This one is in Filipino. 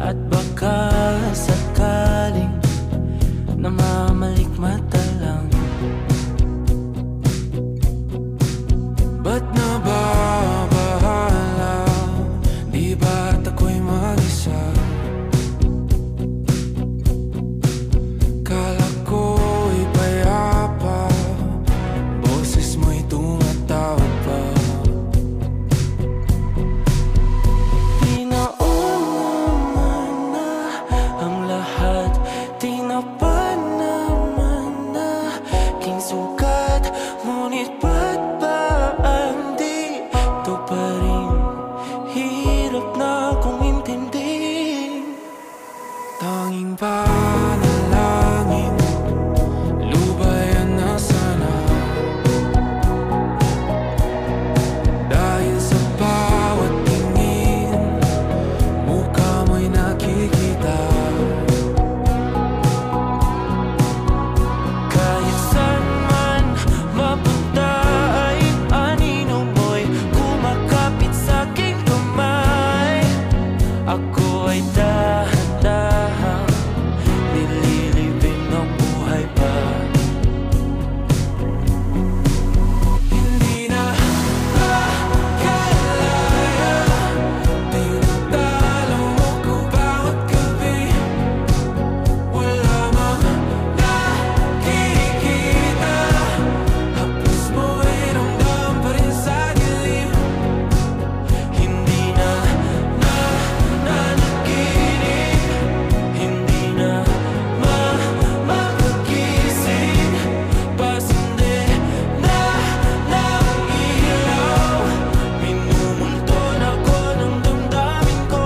At baka sakaling namamalikmata lang. Ba't nababahala? Di ba't ako'y mag-isa? Kala ko'y payapa, boses mo'y tumatawag pa. Di naman na ang lahat, di na pa naman na king sukat. Ngunit ba't ba ang dito pa rin? Hirap na kong intindihin. Tanging panalangin, lubayan na sana. Dahil sa bawat tingin, mukha mo'y nakikita. Kahit saan man mapunta ay anino mo'y kumakapit sa'king kamay. Ako ay dahan-dahang nililibing ang buhay pa. Hindi na makalaya, tinatalo mo ko bawat gabi. Wala mang nakikita, hapos mo ay ramdam pa rin sa dilim. Hindi na nanaginip, hindi na makagising. Pasindi na ng ilaw, minumulton ako ng damdamin ko.